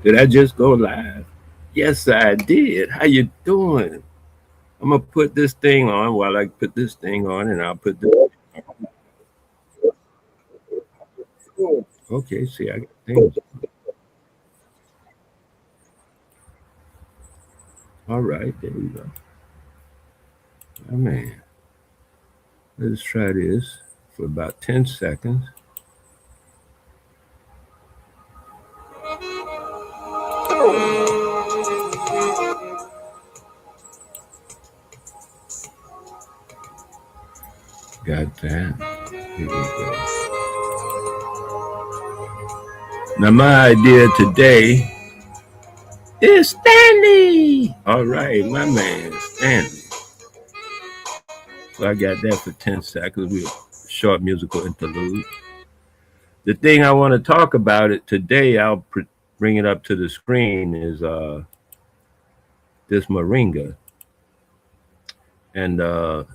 Did I just go live? Yes, I did. How you doing? I'm gonna put this thing on while I put this thing on, and I'll put this. Okay, see, I got things. All right, there we go. Oh man, let's try this for about 10 seconds. Got that. Here we go. Now, my idea today is Stanley. All right, my man, Stanley. So I got that for 10 seconds. We short musical interlude. The thing I want to talk about it today, bring it up to the screen, is this moringa and the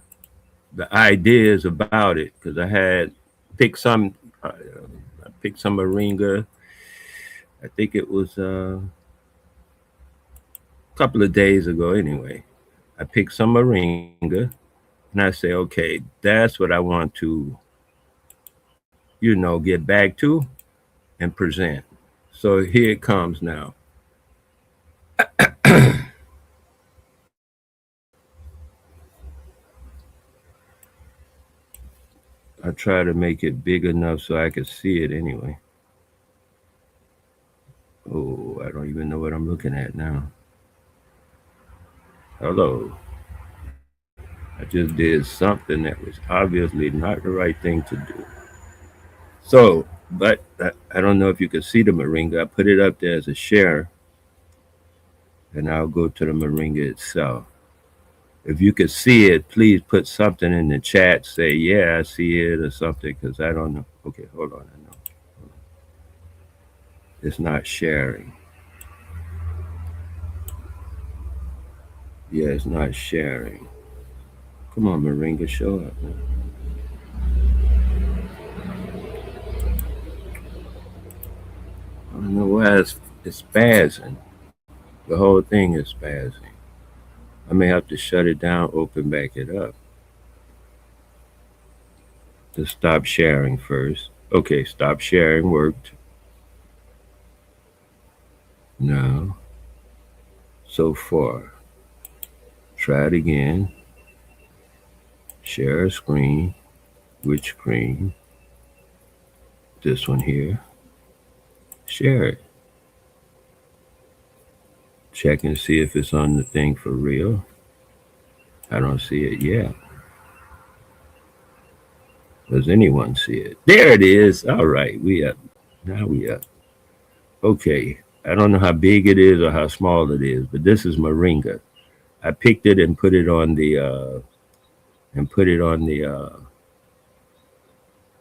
ideas about it. Because picked some, I picked some moringa. I think it was a couple of days ago. Anyway, I picked some moringa, and I say, okay, that's what I want to, get back to and present. So here it comes now. I try to make it big enough so I can see it anyway. Oh, I don't even know what I'm looking at now. Hello. I just did something that was obviously not the right thing to do. So, but I don't know if you can see the moringa. I put it up there as a share, and I'll go to the moringa itself. If you can see it, please put something in the chat. Say, yeah, I see it or something, because I don't know. Okay, hold on. I know. It's not sharing. Yeah, it's not sharing. Come on, Moringa, show up. I don't know why it's spazzing. The whole thing is spazzing. I may have to shut it down, open back it up. To stop sharing first. Okay, stop sharing worked. No. So far. Try it again. Share a screen. Which screen? This one here. Share it. Check and see if it's on the thing for real. I don't see it yet. Does anyone see it? There it is. All right, we up. Now we up. Okay. I don't know how big it is or how small it is, but this is moringa. I picked it and put it on the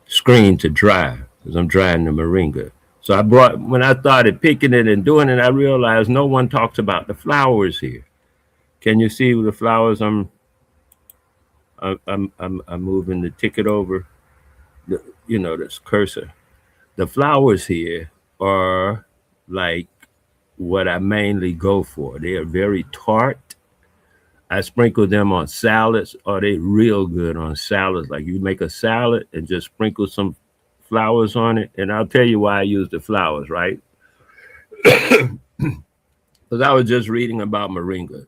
screen to dry because I'm drying the moringa. So when I started picking it and doing it, I realized no one talks about the flowers here. Can you see the flowers? I'm moving the ticket over. This cursor. The flowers here are like what I mainly go for. They are very tart. I sprinkle them on salads. Are they real good on salads? Like you make a salad and just sprinkle some flowers on it. And I'll tell you why I use the flowers, right? Because I was just reading about moringa.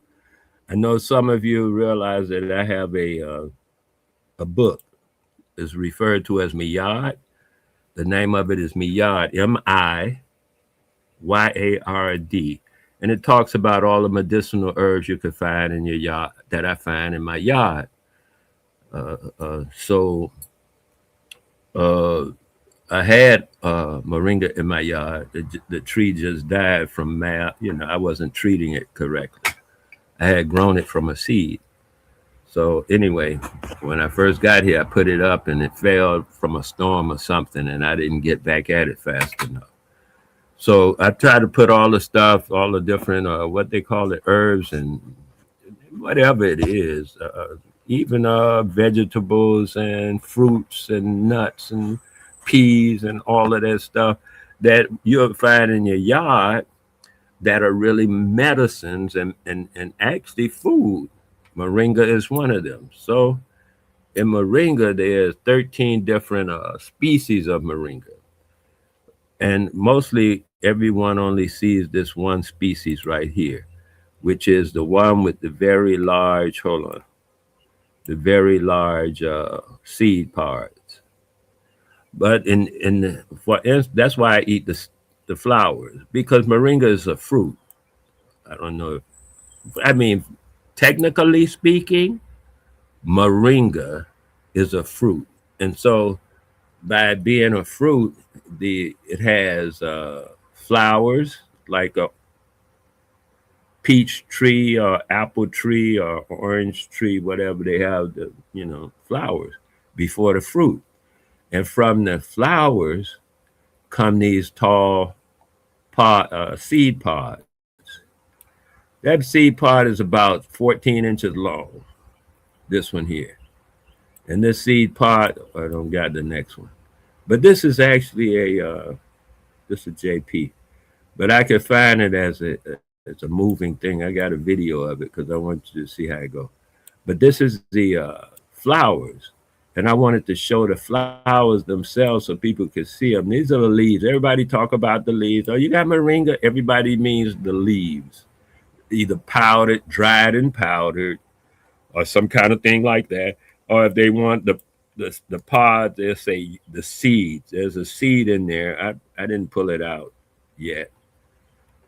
I know some of you realize that I have a book. It's referred to as Miyad. The name of it is Miyad, Miyard, and it talks about all the medicinal herbs you could find in your yard that I find in my yard. So I had moringa in my yard. The tree just died from I wasn't treating it correctly. I had grown it from a seed. So anyway, when I first got here, I put it up and it fell from a storm or something, and I didn't get back at it fast enough. So I try to put all the stuff, all the different what they call it, herbs and whatever it is, even vegetables and fruits and nuts and peas and all of that stuff that you'll find in your yard. that are really medicines and actually food. Moringa is one of them. So in moringa, there's 13 different species of moringa. And mostly everyone only sees this one species right here, which is the one with the very large, hold on, the very large seed pods. But that's why I eat the flowers, because moringa is a fruit. I don't know. I mean, technically speaking, moringa is a fruit, and so by being a fruit, it has flowers like a peach tree or apple tree or orange tree, whatever they have the flowers before the fruit, and from the flowers come these tall seed pods. That seed pod is about 14 inches long. This one here, and this seed pod. I don't got the next one, but this is actually this is JP. But I can find it as a moving thing. I got a video of it because I want you to see how it goes. But this is the flowers, and I wanted to show the flowers themselves so people could see them. These are the leaves. Everybody talk about the leaves. Oh, you got moringa. Everybody means the leaves, either powdered, dried, and powdered, or some kind of thing like that. Or if they want the pod, they'll say the seeds. There's a seed in there. I didn't pull it out yet,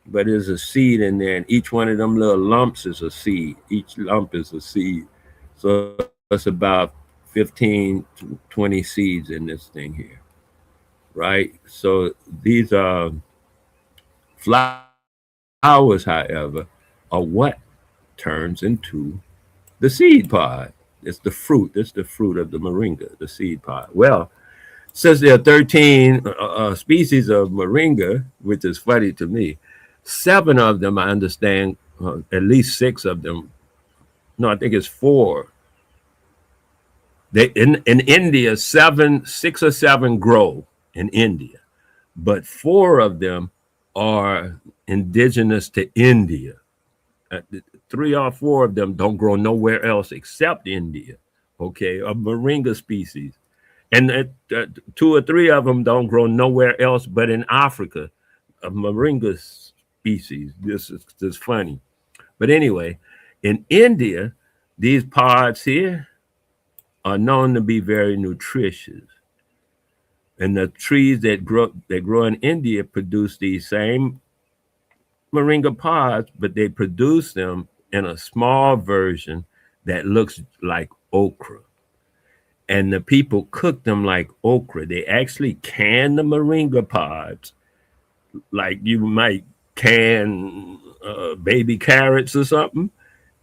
but there's a seed in there, and each one of them little lumps is a seed. Each lump is a seed. So it's about 15 to 20 seeds in this thing here, right? So these flowers, however, are what turns into the seed pod. It's the fruit. It's the fruit of the moringa, the seed pod. Well, since there are 13 species of moringa, which is funny to me, 7 of them I understand, at least 6 of them. No, I think it's 4. They in India, 6 or 7 grow in India, but 4 of them are indigenous to India. 3 or 4 of them don't grow nowhere else except India. Okay, a moringa species, and 2 or 3 of them don't grow nowhere else but in Africa. A moringa species. This is funny, but anyway, in India, these pods here are known to be very nutritious, and the trees that grow in India produce these same moringa pods, but they produce them in a small version that looks like okra. And the people cook them like okra. They actually can the moringa pods like you might can baby carrots or something,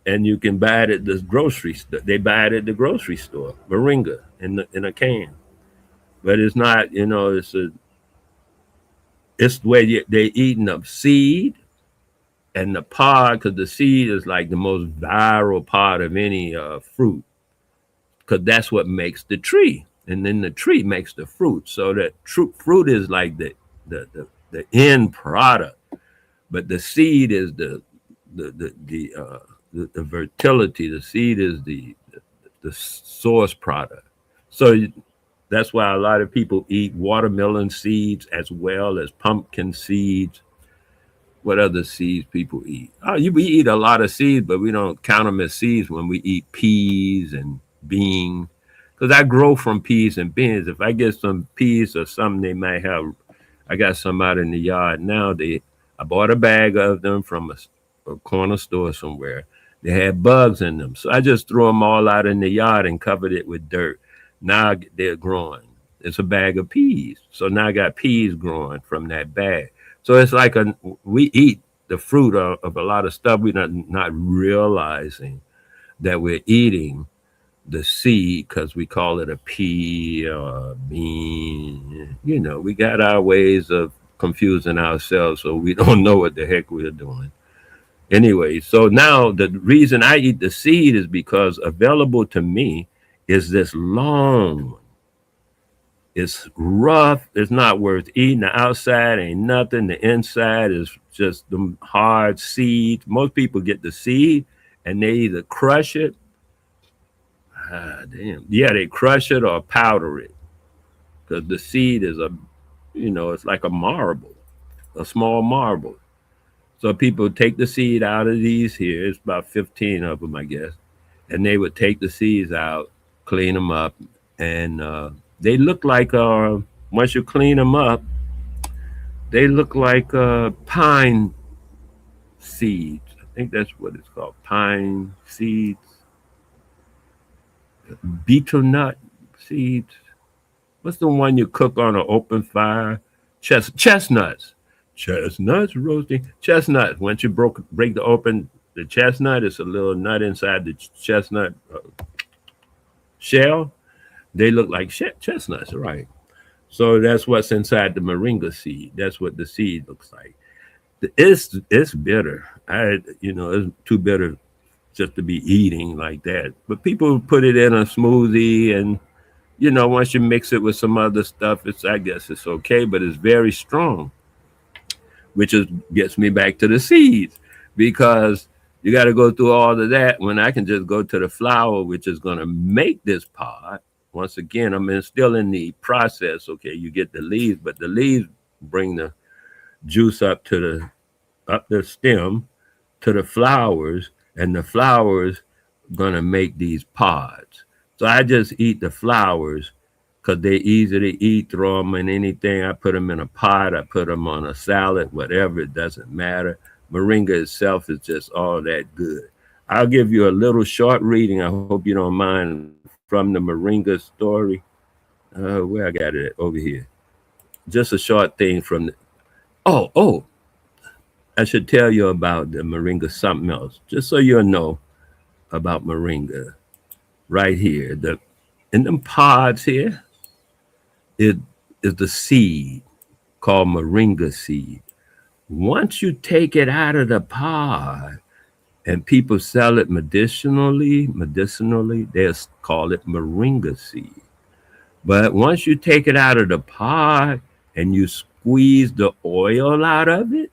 and you can buy it at the grocery store. They buy it at the grocery store, moringa in a can. But it's not, it's where they're eating a seed and the pod, because the seed is like the most viral part of any fruit, because that's what makes the tree, and then the tree makes the fruit. So that fruit is like the end product, but the seed is the fertility. The seed is the source product. So that's why a lot of people eat watermelon seeds as well as pumpkin seeds. What other seeds people eat? We eat a lot of seeds, but we don't count them as seeds when we eat peas and beans. Because I grow from peas and beans. If I get some peas or something, they might have. I got some out in the yard now. I bought a bag of them from a corner store somewhere. They had bugs in them, so I just threw them all out in the yard and covered it with dirt. Now they're growing. It's a bag of peas, so now I got peas growing from that bag. So it's like we eat the fruit of a lot of stuff. We're not realizing that we're eating the seed because we call it a pea or a bean. We got our ways of confusing ourselves, so we don't know what the heck we're doing. Anyway, so now the reason I eat the seed is because available to me is this long one. It's rough. It's not worth eating. The outside ain't nothing. The inside is just the hard seeds. Most people get the seed and they either crush it. Ah, damn. Yeah, they crush it or powder it because the seed is it's like a marble, a small marble. So people take the seed out of these here. It's about 15 of them, I guess. And they would take the seeds out, clean them up, and they look like once you clean them up, they look like pine seeds. I think that's what it's called, pine seeds, beetle nut seeds. What's the one you cook on an open fire? Chestnuts. Chestnuts roasting. Chestnuts. Once you break the chestnut, it's a little nut inside the chestnut shell. They look like chestnuts, right? So that's what's inside the moringa seed. That's what the seed looks like. It's bitter. It's too bitter just to be eating like that. But people put it in a smoothie, and once you mix it with some other stuff, I guess it's okay. But it's very strong, which gets me back to the seeds, because you got to go through all of that when I can just go to the flower, which is going to make this pod. Once again, still in the process. Okay, you get the leaves, but the leaves bring the juice up the stem to the flowers, and the flowers gonna make these pods. So I just eat the flowers because they're easy to eat. Throw them in anything. I put them in a pot. I put them on a salad, whatever. It doesn't matter. Moringa itself is just all that good. I'll give you a little short reading. I hope you don't mind, from the Moringa story. Where I got it over here. Just a short thing from the. Oh, I should tell you about the moringa something else, just so you'll know about moringa. Right here, in them pods here, it is the seed called moringa seed. Once you take it out of the pod, and people sell it medicinally, they call it moringa seed. But once you take it out of the pod and you squeeze the oil out of it,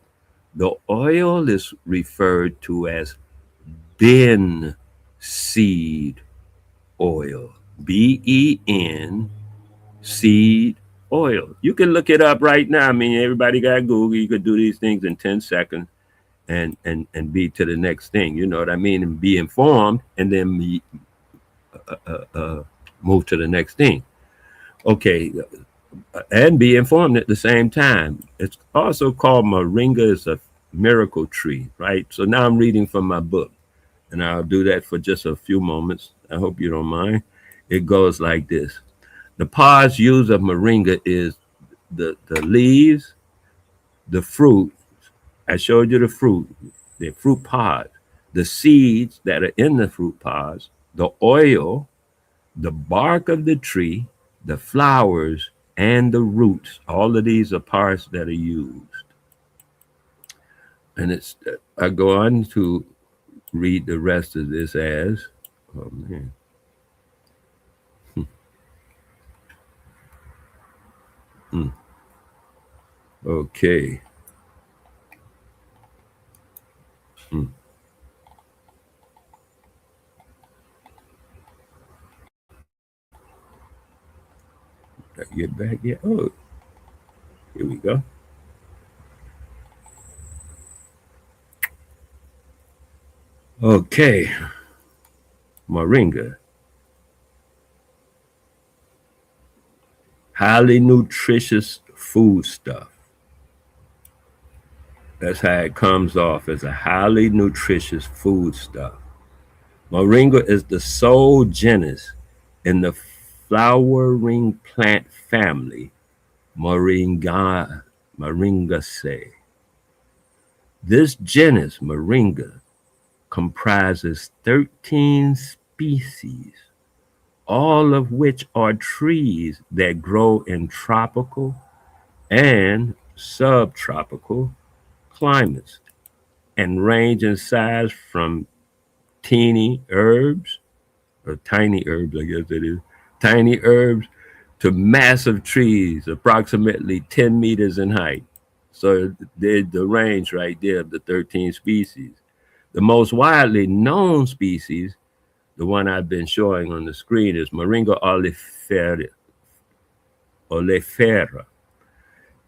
the oil is referred to as ben seed oil. Ben seed oil. You can look it up right now. Everybody got Google. You could do these things in 10 seconds and be to the next thing. You know what I mean? And be informed, and then move to the next thing. Okay, and be informed at the same time. It's also called moringa. It's a miracle tree, right? So now I'm reading from my book, and I'll do that for just a few moments. I hope you don't mind. It goes like this. The pods used of moringa is the leaves, the fruit. I showed you the fruit pod, the seeds that are in the fruit pods, the oil, the bark of the tree, the flowers, and the roots. All of these are parts that are used. And I go on to read the rest of this as, oh man. Okay. Did I get back yet? Oh, here we go. Okay. Moringa. Highly nutritious food stuff. That's how it comes off, as a highly nutritious food stuff. Moringa is the sole genus in the flowering plant family, Moringaceae. This genus, Moringa, comprises 13 species, all of which are trees that grow in tropical and subtropical climates and range in size from teeny herbs, or tiny herbs, I guess it is, tiny herbs, to massive trees, approximately 10 meters in height. So there's the range right there of the 13 species. The most widely known species, the one I've been showing on the screen, is Moringa oleifera,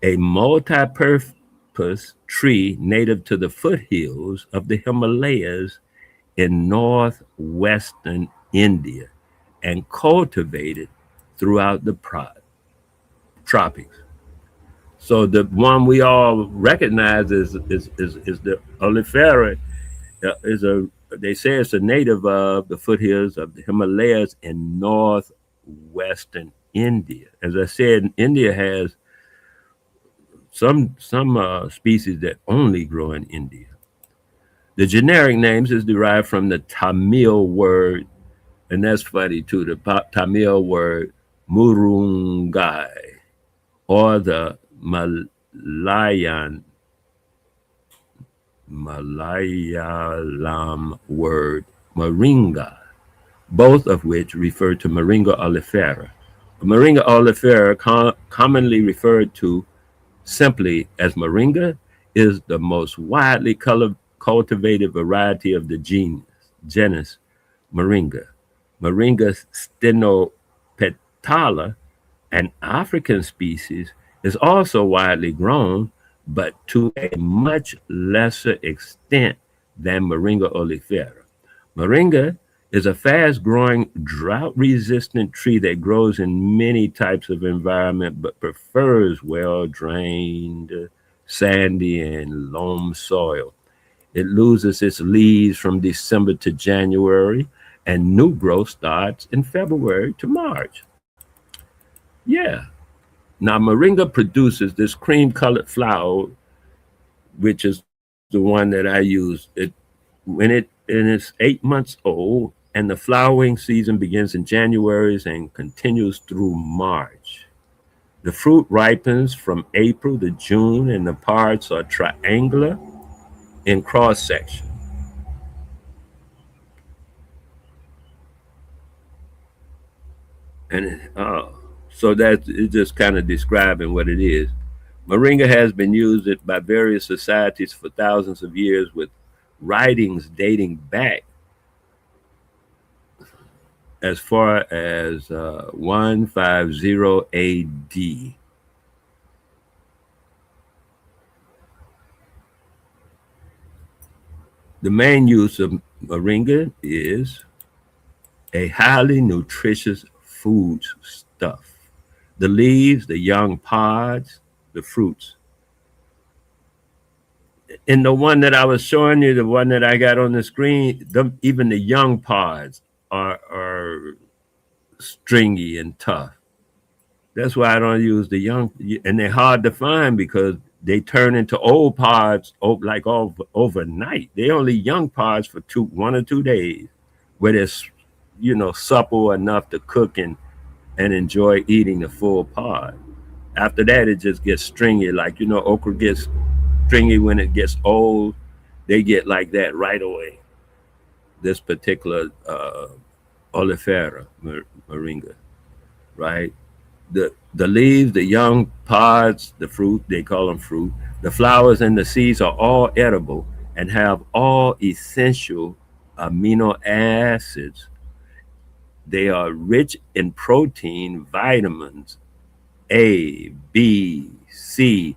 a multi-purpose tree native to the foothills of the Himalayas in northwestern India and cultivated throughout the tropics. So the one we all recognize is the oleifera. Is a They say it's a native of the foothills of the Himalayas in northwestern India. As I said, India has some species that only grow in India. The generic names is derived from the Tamil word, and that's funny too. The Tamil word murungai, or the Malayalam word moringa, both of which refer to Moringa oleifera. Moringa oleifera, commonly referred to simply as moringa, is the most widely cultivated variety of the genus Moringa. Moringa stenopetala, an African species, is also widely grown, but to a much lesser extent than Moringa oleifera. Moringa is a fast-growing, drought-resistant tree that grows in many types of environment, but prefers well-drained, sandy, and loam soil. It loses its leaves from December to January, and new growth starts in February to March. Yeah. Now, moringa produces this cream-colored flower, which is the one that I use. It's 8 months old, and the flowering season begins in January and continues through March. The fruit ripens from April to June, and the parts are triangular in cross section. And so that's it's just kind of describing what it is. Moringa has been used by various societies for thousands of years, with writings dating back as far as 150 AD. The main use of moringa is a highly nutritious food stuff. The leaves, the young pods, the fruits. In the one that I was showing you, the one that I got on the screen, even the young pods are stringy and tough. That's why I don't use the young, and they're hard to find because they turn into old pods like overnight. They only young pods for 1 or 2 days, where they're supple enough to cook and enjoy eating the full pod. After that, it just gets stringy. Like okra gets stringy when it gets old. They get like that right away. This particular oleifera moringa, right? The leaves, the young pods, the fruit, they call them fruit. The flowers and the seeds are all edible and have all essential amino acids. They are rich in protein, vitamins A, B, C,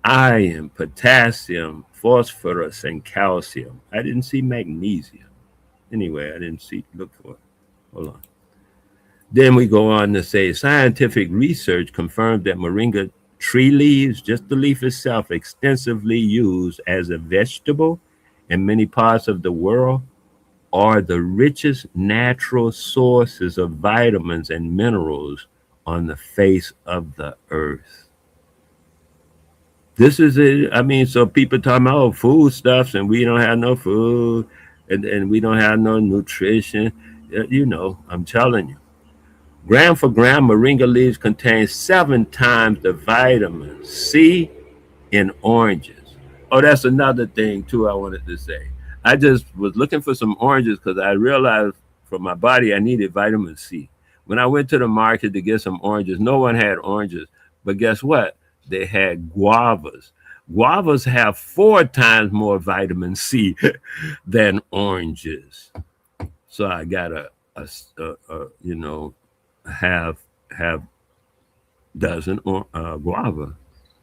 iron, potassium, phosphorus, and calcium. I didn't see magnesium. Anyway, I didn't look for it. Hold on. Then we go on to say scientific research confirmed that moringa tree leaves, just the leaf itself, extensively used as a vegetable in many parts of the world, are the richest natural sources of vitamins and minerals on the face of the earth. This is it. I mean, so people talking about food stuffs and we don't have no food and we don't have no nutrition. I'm telling you. Gram for gram, moringa leaves contain 7 times the vitamin C in oranges. Oh, that's another thing too I wanted to say. I just was looking for some oranges because I realized for my body I needed vitamin C. When I went to the market to get some oranges, no one had oranges. But guess what? They had guavas. Guavas have 4 times more vitamin C than oranges. So I got a half half dozen or guava.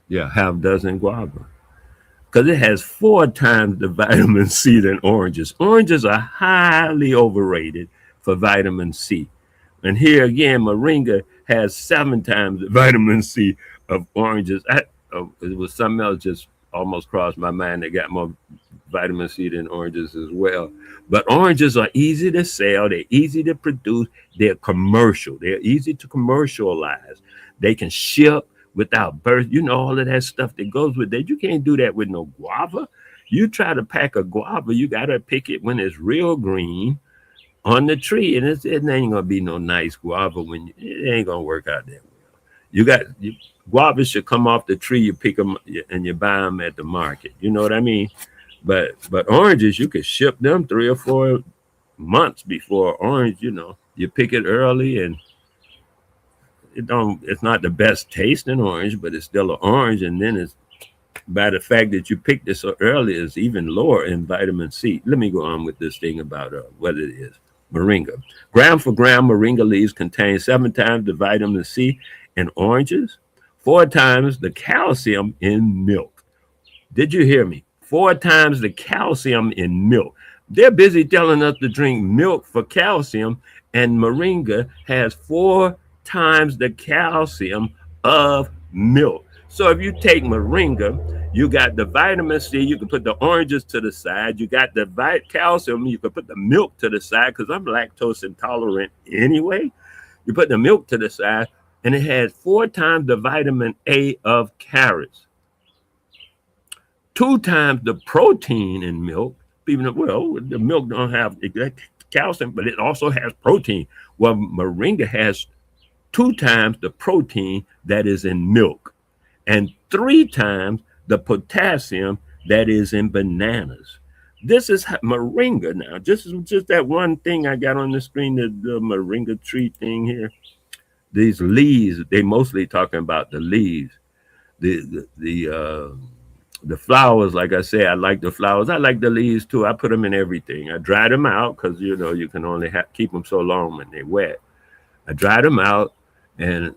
Yeah, half dozen guava because it has 4 times the vitamin C than oranges. Oranges are highly overrated for vitamin C. And here again, moringa has 7 times the vitamin C of oranges. It was something else just almost crossed my mind that got more vitamin C than oranges as well. But oranges are easy to sell, they're easy to produce, they're commercial, they're easy to commercialize. They can ship without birth, all of that stuff that goes with that. You can't do that with no guava. You try to pack a guava, you got to pick it when it's real green on the tree, and it ain't gonna be no nice guava it ain't gonna work out that well. Guavas should come off the tree. You pick them and you buy them at the market. You know what I mean? But oranges, you could ship them 3 or 4 months before orange. You pick it early, and it's not the best tasting orange, but it's still an orange. And then it's by the fact that you picked it so early, is even lower in vitamin C. Let me go on with this thing about what it is. Moringa. Gram for gram, moringa leaves contain 7 times the vitamin C in oranges, 4 times the calcium in milk. Did you hear me? 4 times the calcium in milk. They're busy telling us to drink milk for calcium, and moringa has 4 times the calcium of milk. So if you take moringa, you got the vitamin C, you can put the oranges to the side. You got the calcium, you can put the milk to the side, because I'm lactose intolerant anyway. You put the milk to the side, and it has 4 times the vitamin A of carrots, 2 times the protein in milk. Even well, the milk don't have calcium, but it also has protein. Well, moringa has 2 times the protein that is in milk, and 3 times the potassium that is in bananas. This is moringa now. Just that one thing I got on the screen, the moringa tree thing here. These leaves, they mostly talking about the leaves. The flowers, like I say, I like the flowers. I like the leaves too. I put them in everything. I dry them out because you can only keep them so long when they're wet. I dry them out and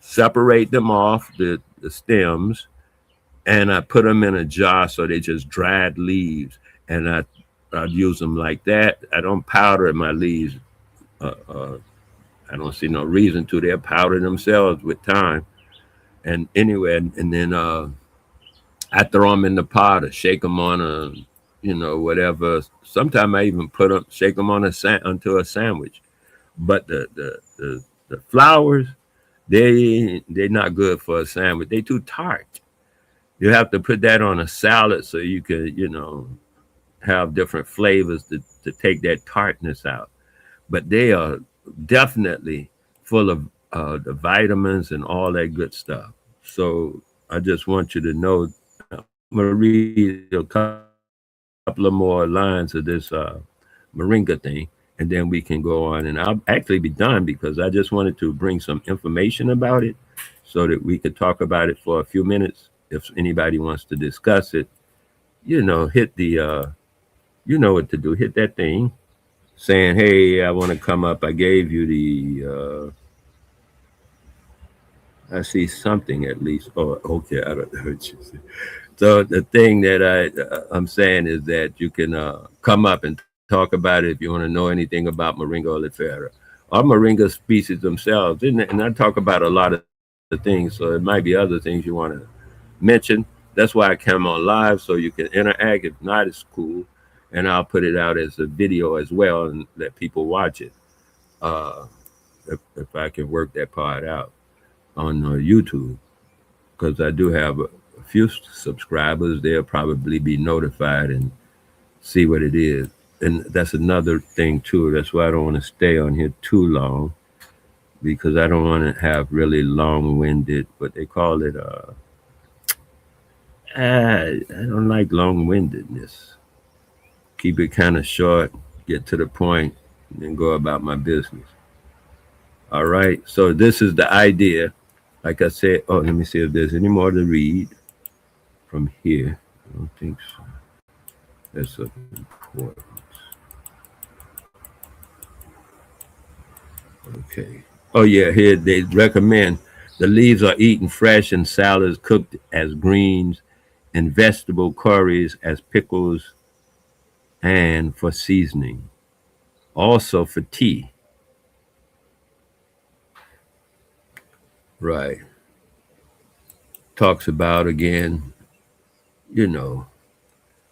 separate them off the stems, and I put them in a jar so they just dried leaves, and I use them like that. I don't powder my leaves. I don't see no reason to. They'll powder themselves with time. And anyway, and then I throw them in the pot or shake them on whatever. Sometimes I even shake them on onto a sandwich. But the flowers, they're not good for a sandwich. They're too tart. You have to put that on a salad so you can, have different flavors to take that tartness out. But they are definitely full of the vitamins and all that good stuff. So I just want you to know. I'm gonna read a couple of more lines of this moringa thing, and then we can go on. And I'll actually be done because I just wanted to bring some information about it so that we could talk about it for a few minutes. If anybody wants to discuss it, hit the, you know what to do. Hit that thing saying, hey, I want to come up. I gave you the, I see something at least. Oh, okay. I don't know what you said. So the thing that I'm saying is that you can come up and talk about it if you want to know anything about Moringa oleifera or Moringa species themselves. And I talk about a lot of things, so it might be other things you want to mention. That's why I come on live, so you can interact. If not, it's cool. And I'll put it out as a video as well and let people watch it if I can work that part out on YouTube, because I do have a few subscribers. They'll probably be notified and see what it is. And that's another thing too. That's why I don't want to stay on here too long, because I don't want to have really long-winded, what they call it. I don't like long-windedness. Keep it kind of short, get to the point, and then go about my business. All right. So this is the idea. Like I said, oh, let me see if there's any more to read from here. I don't think so. That's of importance. Okay. Oh yeah, here they recommend the leaves are eaten fresh in salads, cooked as greens, in vegetable curries as pickles, and for seasoning. Also for tea. Right. Talks about again, you know,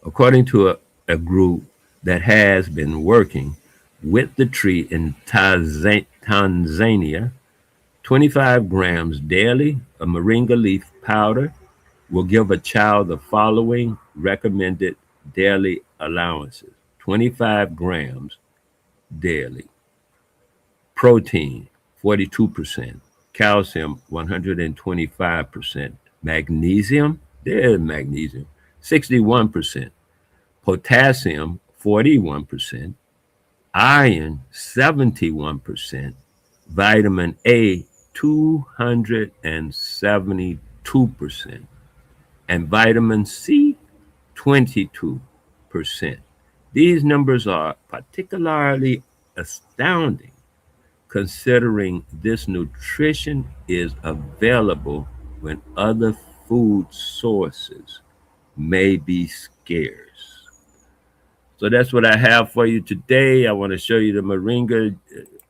according to a group that has been working with the tree in Tanzania, 25 grams daily of moringa leaf powder will give a child the following recommended daily allowances: 25 grams daily, protein 42%, calcium 125%, magnesium, there's magnesium 61%, potassium 41%, iron 71%, vitamin A 272%, and vitamin C 22%. These numbers are particularly astounding considering this nutrition is available when other food sources may be scarce. So that's what I have for you today. I want to show you the moringa.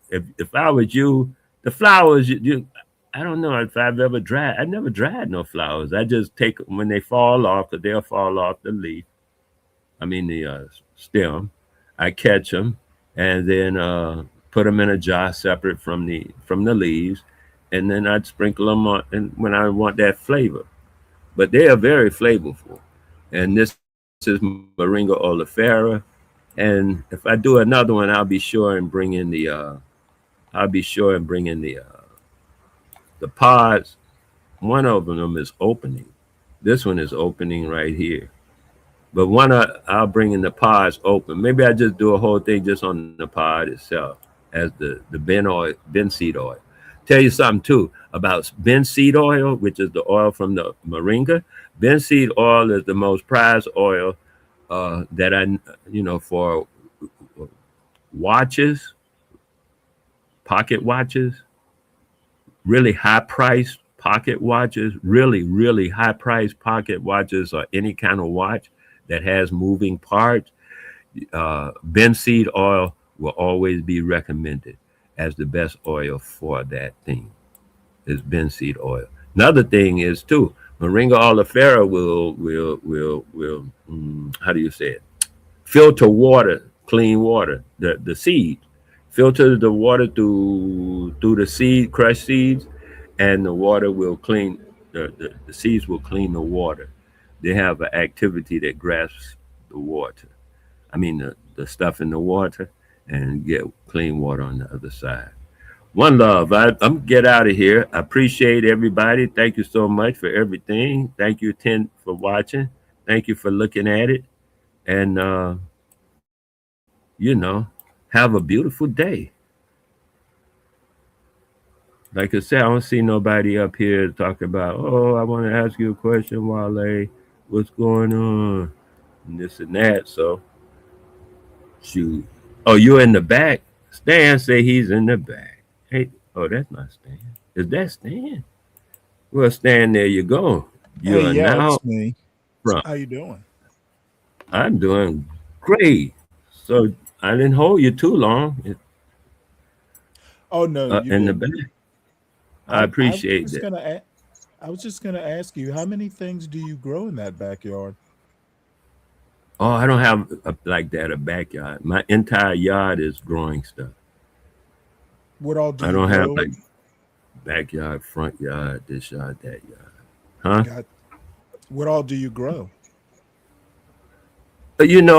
If I was you, the flowers, I don't know if I've ever dried. I never dried no flowers. I just take them when they fall off, because they'll fall off the leaf. I mean the stem. I catch them and then put them in a jar separate from the leaves, and then I'd sprinkle them on, and when I want that flavor. But they are very flavorful. And this is Moringa oleifera. And if I do another one, I'll be sure and bring in the pods. One of them is opening. This one is opening right here. But I'll bring in the pods open. Maybe I just do a whole thing just on the pod itself as the ben seed oil. Tell you something too about ben seed oil, which is the oil from the moringa. Ben seed oil is the most prized oil that for watches, pocket watches, really high priced pocket watches, really high priced pocket watches, or any kind of watch that has moving parts. Benseed oil will always be recommended as the best oil for that thing. Is benseed oil. Another thing is too, Moringa oleifera will how do you say it? Filter water, clean water, the seed. Filter the water through the seed, crushed seeds, and the water will clean the seeds will clean the water. They have an activity that grasps the water. I mean the stuff in the water, and get clean water on the other side. One love. I'm get out of here. I appreciate everybody. Thank you so much for everything. Thank you, Ten, for watching. Thank you for looking at it. And have a beautiful day. Like I said, I don't see nobody up here talking about, oh, I want to ask you a question, Wale. What's going on? And this and that. So shoot. Oh, you're in the back. Stan say he's in the back. Hey, oh, that's not Stan. Is that Stan? Well, Stan, there you go. You Hey, are yeah, now it's me. from. How you doing? I'm doing great. So I didn't hold you too long Oh no, you in the back. didn't. I I was appreciate just that. I was just gonna ask you, how many things do you grow in that backyard? Oh, I don't have like that a backyard. My entire yard is growing stuff. What all do I you don't have grow? like backyard, front yard, this yard, that yard. Huh? Got what all do you grow? But hold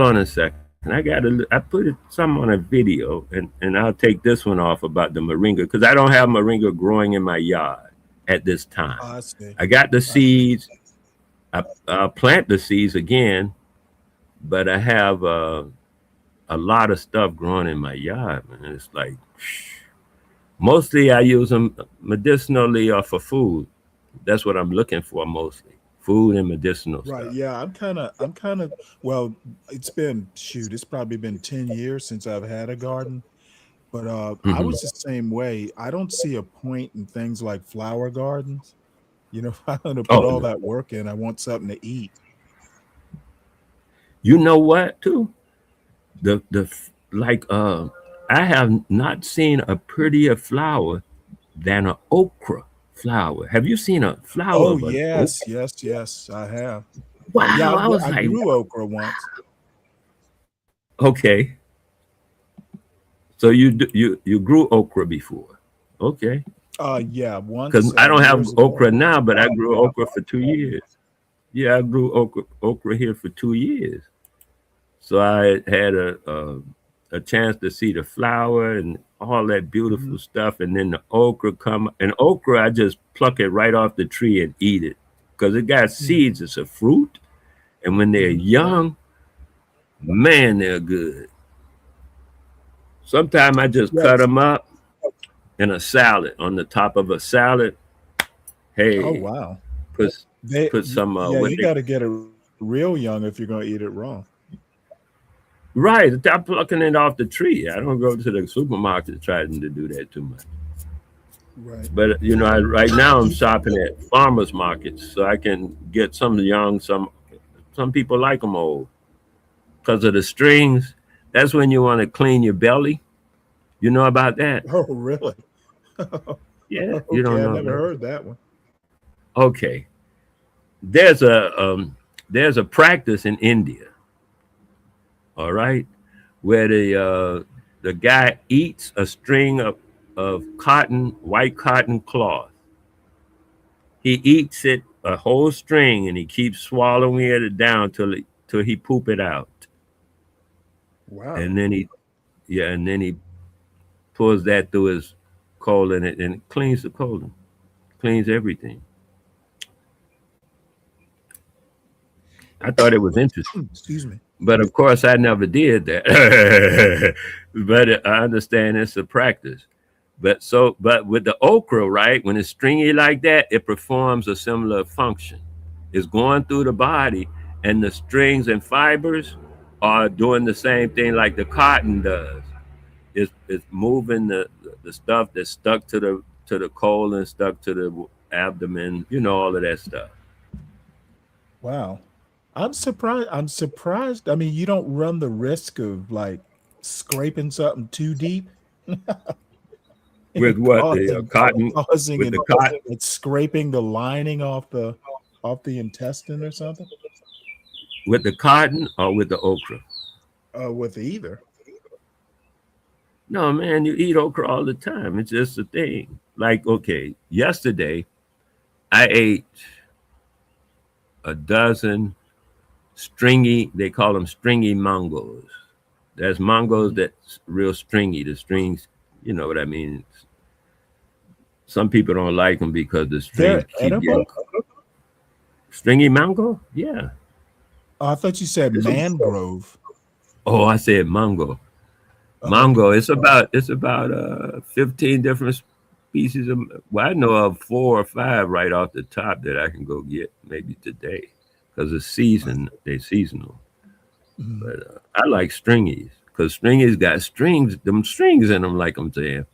on a second. I put some on a video, and I'll take this one off about the moringa because I don't have moringa growing in my yard at this time. I see. I got the I see. seeds. I'll plant the seeds again, but I have a lot of stuff growing in my yard, man. It's like mostly I use them medicinally or for food. That's what I'm looking for mostly. Food and medicinal Right. stuff. Yeah. I'm kind of, well, it's been, shoot, it's probably been 10 years since I've had a garden. But I Hmm. was the same way. I don't see a point in things like flower gardens. You know, if I'm going to put Oh all no. that work in, I want something to eat. You know what too? The like I have not seen a prettier flower than an okra flower. Have you seen a flower Oh, of an okra? yes, yes, yes, I have. Yeah, Wow, I was I like, grew okra once. okay. So you grew okra before. Okay. Yeah, Because once I don't have years ago. okra now, but I grew okra for 2 years. Yeah, I grew okra here for 2 years. So I had a chance to see the flower and all that Mhm. beautiful stuff, and then the okra come. And okra, I just pluck it right off the tree and eat it because it got Mm, seeds. It's a fruit, and when they're mhm. young, man, they're good. Sometimes I just cut Yes. them up in a salad on the top of a salad. Oh, Hey, wow. put put some Yeah, what you they got to get it real young if you're going to eat it raw. right. I'm plucking it off the tree. I don't go to the supermarket trying to do that too much. Right. But right now I'm shopping at farmers markets so I can get some young, some people like them old because of the strings. That's when you want to clean your belly. You know about that? Oh, really? Yeah, you Okay, don't I know never about heard that one. that. Okay, there's a practice in India. All right, where the guy eats a string of cotton, white cotton cloth. He eats it a whole string and he keeps swallowing it down till he poop it out. Wow. And then he pulls that through his colon and it cleans the colon, cleans everything. I thought it was interesting. Excuse me. But of course I never did that. But I understand it's a practice. But with the okra, right, when it's stringy like that, it performs a similar function. It's going through the body, and the strings and fibers are doing the same thing like the cotton does. It's moving the stuff that's stuck to the colon, stuck to the abdomen, all of that stuff. Wow. I'm surprised. I'm surprised. I mean, you don't run the risk of like scraping something too deep With and what the cotton, causing with the an cotton, like scraping the lining off the intestine or something. with the cotton or with the okra. With either. No, man, you eat okra all the time. It's just a thing. Like, okay, yesterday I ate a dozen stringy, they call them stringy mangoes. There's mangoes Mhm. that's real stringy. The strings, you know what I mean? Some people don't like them because the strings They're keep getting edible. stringy mango. Yeah. Oh, I thought you said mangrove. Oh, I said mango. Oh, Mango. okay. It's about 15 different species of. Well, I know of 4 or 5 right off the top that I can go get maybe today because it's season. They seasonal. Mhm. But I like stringies because stringies got strings, them strings in them, like I'm saying.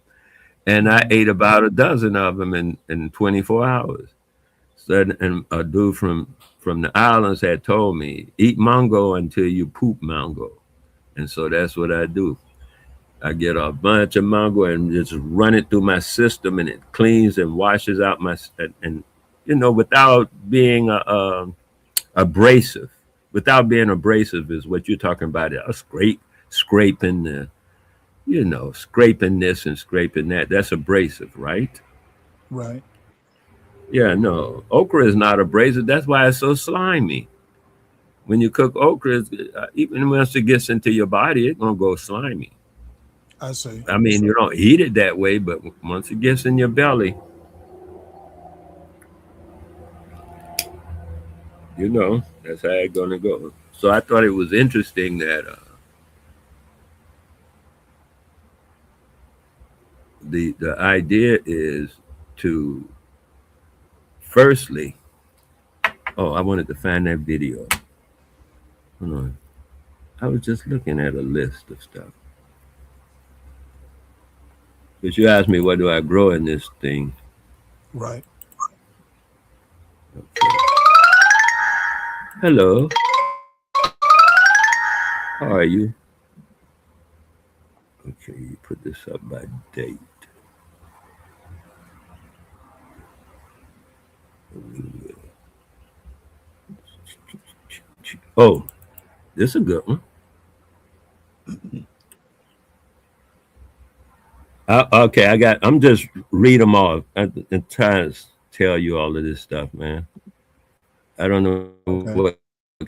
And I Mhm. ate about a dozen of them in 24 hours. So, and a dude from the islands had told me, eat mango until you poop mango. And so that's what I do. I get a bunch of mango and just run it through my system, and it cleans and washes out and without being abrasive. Without being abrasive is what you're talking about. A scraping scraping this and scraping that. That's abrasive, right? Right. Yeah, no. Okra is not abrasive. That's why it's so slimy. When you cook okra, even once it gets into your body, it's gonna go slimy. I see. I mean, you don't eat it that way, but once it gets in your belly, that's how it's gonna go. So I thought it was interesting that the idea is to firstly. Oh, I wanted to find that video. Hold on. I was just looking at a list of stuff. But you asked me what do I grow in this thing. Right. Okay. Hello. How are you? Okay, you put this up by date. Oh, this is a good one. Okay, I'm just read them all. I'm trying to tell you all of this stuff, man. I don't know Okay. what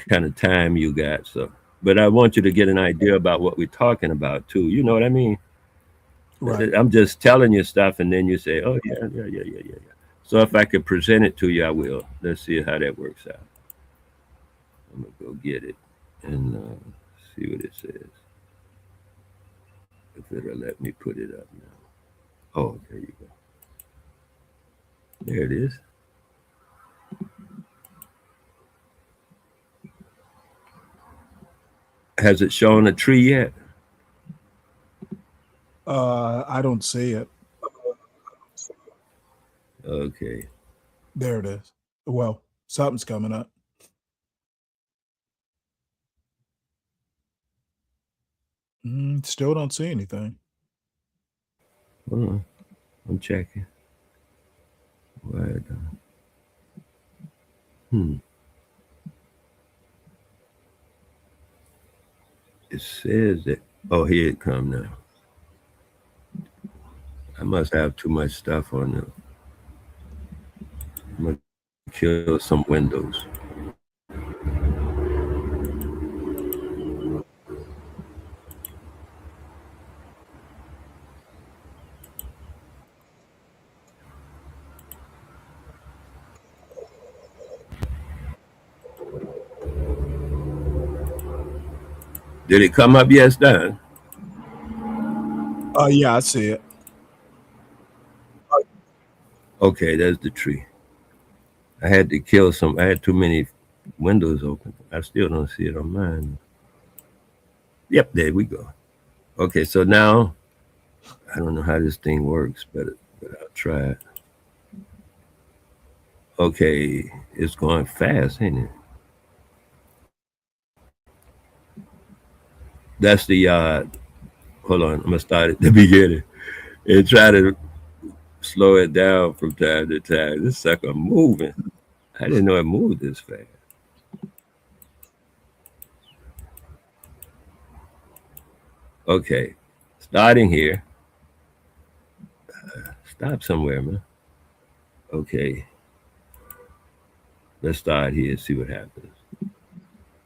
kind of time you got, so. But I want you to get an idea about what we're talking about too. You know what I mean? Right. I'm just telling you stuff, and then you say, "Oh yeah." So if I could present it to you, I will. Let's see how that works out. I'm gonna go get it and see what it says. If it'll let me put it up now. Oh, there you go. There it is. Has it shown a tree yet? I don't see it. Okay. There it is. Well, something's coming up. Still don't see anything. Hold on. I'm checking. Why? Hmm. It says that. Oh, here it come now. I must have too much stuff on there. I'm gonna kill some windows. Did it come up? Yes, done. Oh yeah, I see it. Okay, there's the tree. I had to kill some. I had too many windows open. I still don't see it on mine. Yep, there we go. Okay, so now I don't know how this thing works, but I'll try it. Okay, it's going fast, ain't it? That's the hold on, I'm gonna start at the beginning and try to slow it down from time to time. This sucker moving. I didn't know it moved this fast. Okay, starting here. Stop somewhere, man. Okay, let's start here and see what happens.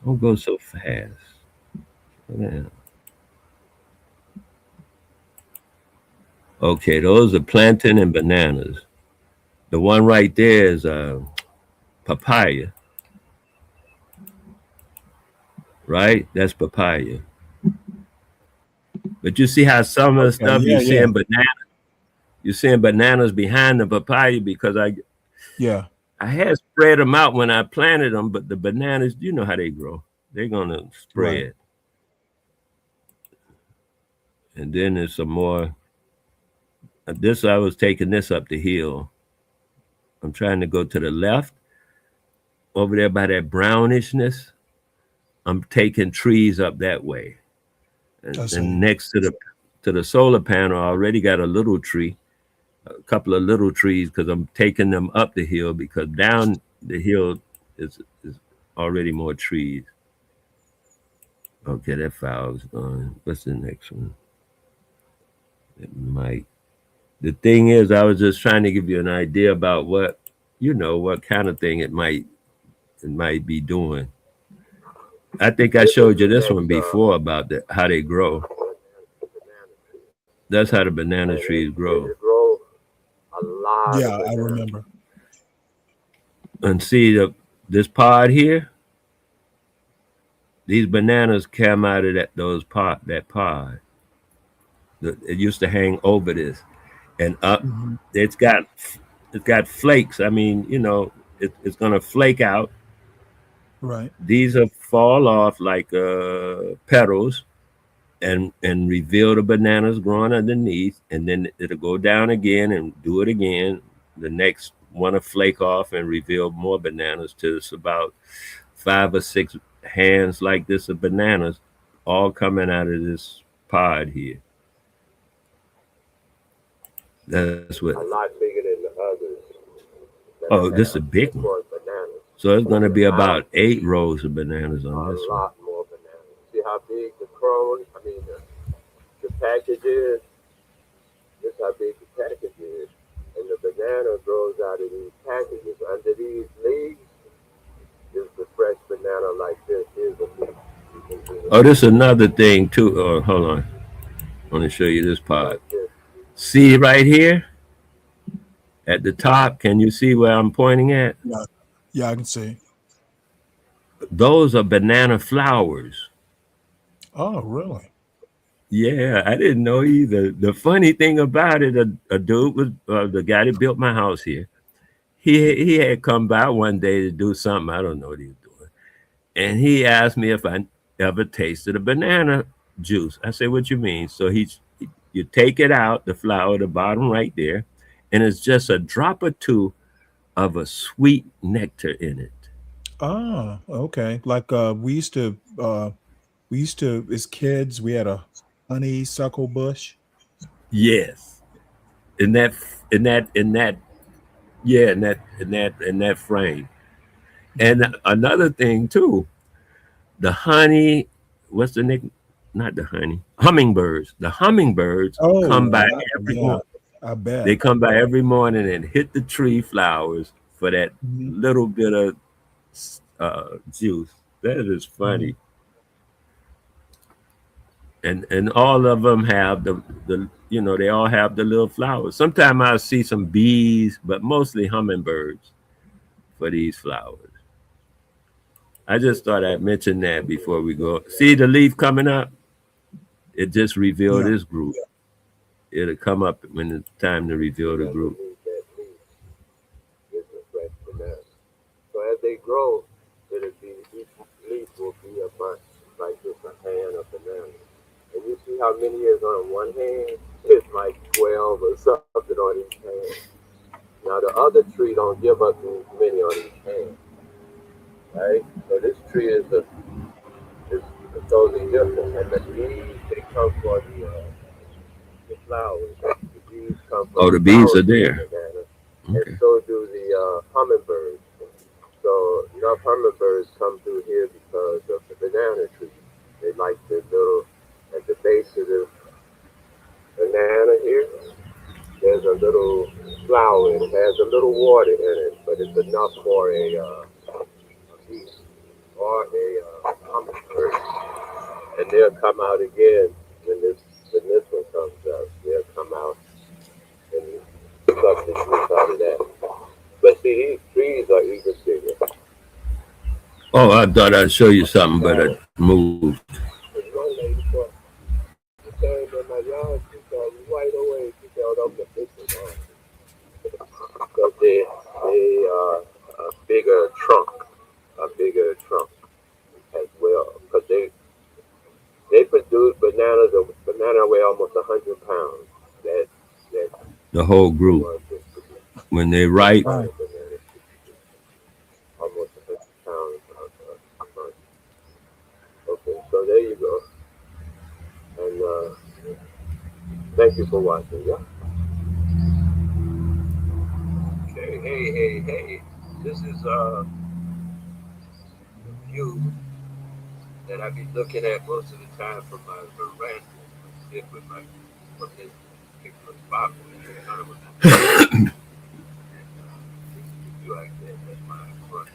Don't go so fast. Yeah. Okay, those are plantain and bananas. The one right there is papaya, right? That's papaya. But you see how some of the Okay. stuff Yeah. Yeah. you're seeing bananas behind the papaya because Yeah. I had spread them out when I planted them, but the bananas, you know how they grow. They're gonna Right. spread, and then there's some more. This I was taking this up the hill. I'm trying to go to the left over there by that brownishness. I'm taking trees up that way, I and see. next to the solar panel, I already got a little tree, a couple of little trees because I'm taking them up the hill because down the hill is already more trees. Okay, that file's gone. What's the next one? It might. The thing is, I was just trying to give you an idea about what kind of thing it might be doing. I think I showed you this one before about how they grow. That's how the banana trees grow. Yeah, I remember. And see this pod here. These bananas came out of that pod. It used to hang over this. and up Mhm. it's got it's got flakes. I mean, it's gonna flake out. Right. These will fall off like petals and reveal the bananas growing underneath, and then it'll go down again and do it again. The next one to flake off and reveal more bananas till it's about 5 or 6 hands like this of bananas all coming out of this pod here. That's what. A lot bigger than the others that I Oh, this is have a big as one. far as bananas. So it's going to be Now, about 8 rows of bananas a on this one. lot more bananas. See how big the crown, I mean, the package is? This how big the package is. And the banana grows out of these packages. Under these leaves is the fresh banana like this. Here's a leaf. You can do it Oh, this is another thing too. Oh, hold on. I want to show you this pod. like this. See right here at the top. Can you see where I'm pointing at? Yeah. Yeah, I can see. Those are banana flowers. Oh, really? Yeah, I didn't know either. The funny thing about it, a dude was the guy that built my house here. He had come by one day to do something. I don't know what he was doing, and he asked me if I ever tasted a banana juice. I said, "What you mean?" So you take it out, the flower, the bottom right there, and it's just a drop or two of a sweet nectar in it. Ah, okay. Like we used to as kids, we had a honeysuckle bush. Yes, in that in that yeah in that frame. And Mhm. another thing too, the honey, what's the nick? Not the honey, hummingbirds. The hummingbirds Oh, come by wow. every Yeah, morning. I They bet. come by every morning and hit the tree flowers for that Mhm. little bit of juice. That is Mhm. funny. And all of them have they all have the little flowers. Sometimes I see some bees, but mostly hummingbirds for these flowers. I just thought I'd mention that before we go. See the leaf coming up? It just revealed Yeah. this group. It'll come up when it's time to reveal And the group. underneath that leaf is the fresh banana. So as they grow, it'll be each leaf will be about like just a hand of banana. And you see how many is on one hand? It's like 12 or something on each hand. Now the other tree don't give us as many on each hand, right? So this tree is totally different. And the bees they come for the flowers. The bees come for Oh, the the bees flowers are of the there. banana, and Okay. so do the hummingbirds. So enough hummingbirds come through here because of the banana tree. They like the little at the base of the banana here. There's a little flower and it has a little water in it, but it's enough for a bee or a hummingbird, and they'll come out again when this one comes up. They'll come out and suck the juice out of that. But see, these trees are even bigger. Oh, I thought I'd show you something, but Now, it moved. there's one lady, she came in my yard, she saw me right away. She said, "Oh, them the bitches on." Because they a bigger trunk, as well. Because they produce bananas. A banana weigh almost 100 pounds. That The whole the group. ones that produce When they the ripe, Right. entire banana, almost 100 pounds a month. Okay, so there you go. And thank you for watching. Yeah. Okay. Hey. This is the view that I be looking at most of the time from my veranda. I sit with my from this particular spot where the sun was and this is the view I get. That's my front.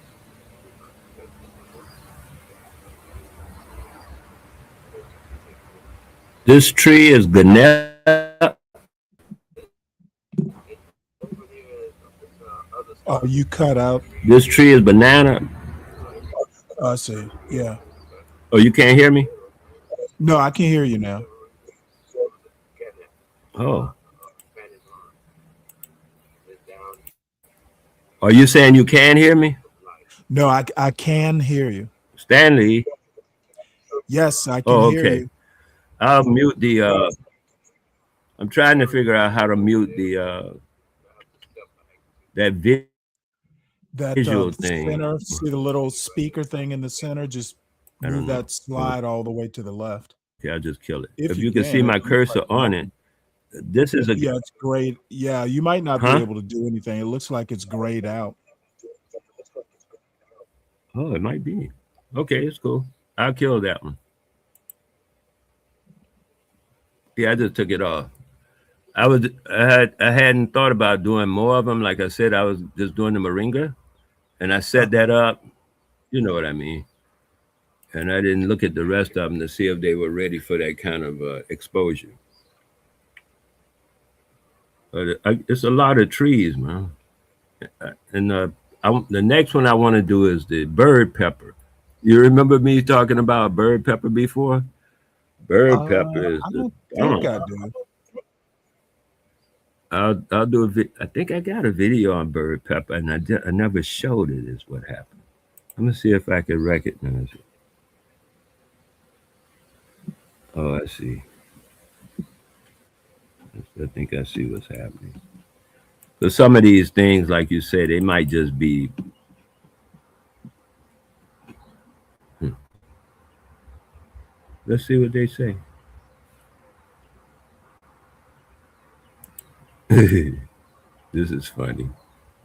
this tree is Ganetta. Over here is other Oh, stuff. you cut out. This tree is banana. Like I see. Yeah. Oh, you can't hear me? No, I can hear you now. Oh, Spanish. Are you saying you can hear me? No, I can hear you. Stanley? Yes, I can Oh, hear okay. you. I'll mute the I'm trying to figure out how to mute the that That visual thing. center, see the little speaker thing in the center? Just I move don't know. that slide all the way to the left. Okay, I'll just kill it. If If you you can see can, it my looks like cursor you're on it, helping. this is a Yeah, it's great. Yeah, you might not be huh? able to do anything. It looks like it's grayed out. Oh, it might be. Okay, it's cool. I'll kill that one. Yeah, I just took it off. I hadn't thought about doing more of them. Like I said, I was just doing the moringa, and I set Uh-huh. that up. You know what I mean? And I didn't look at the rest of them to see if they were ready for that kind of exposure. But it's a lot of trees, man. And the next one I want to do is the bird pepper. You remember me talking about bird pepper before? Bird pepper is I the don't think bomb. I do. I'll do I think I got a video on bird pepper, and I never showed it. Is what happened. Let me see if I can recognize it. Oh, I see. I think I see what's happening. So some of these things, like you said, they might just be. Hmm, let's see what they say. This is funny.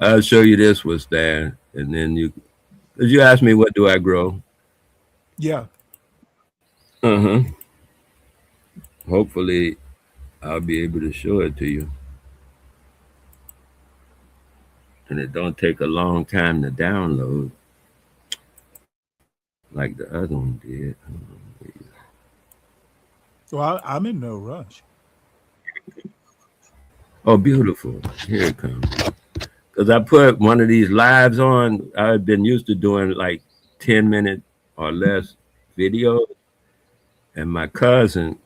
I'll show you this was there, and then cause you asked me what do I grow. Yeah. Uh huh. Hopefully, I'll be able to show it to you, and it don't take a long time to download like the other one did. Well, I'm in no rush. Oh, beautiful! Here it comes. Cause I put one of these lives on. I've been used to doing like 10 minute or less videos, and my cousin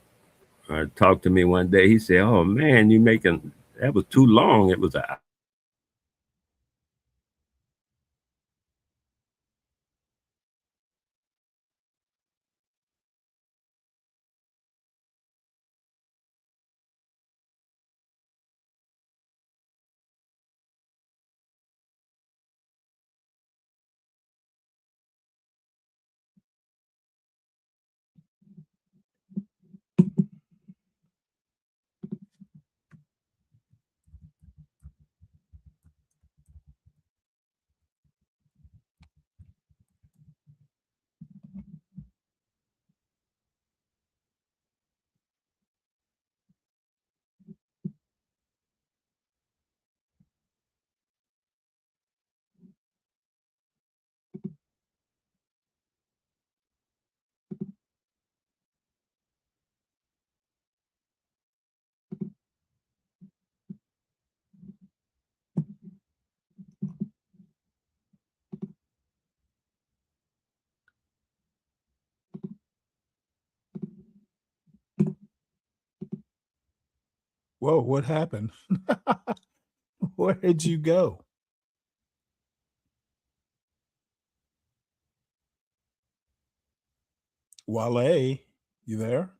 talked to me one day. He said, "Oh man, you making that was too long. It was a." Whoa, what happened? Where did you go? Wale, you there?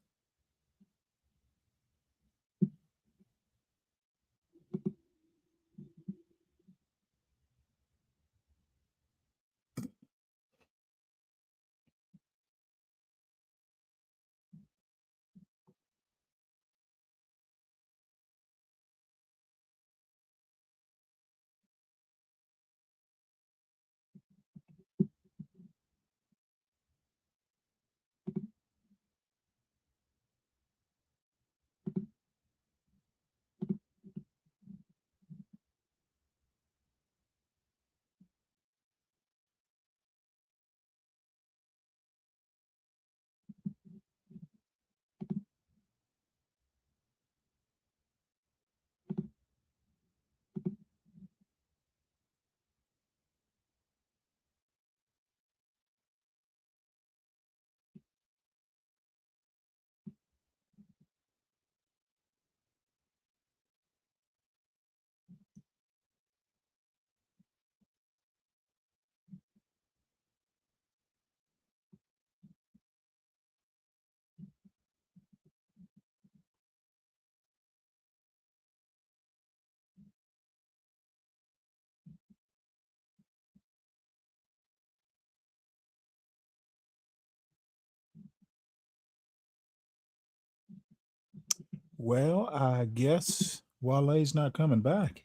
Well, I guess Wale's not coming back.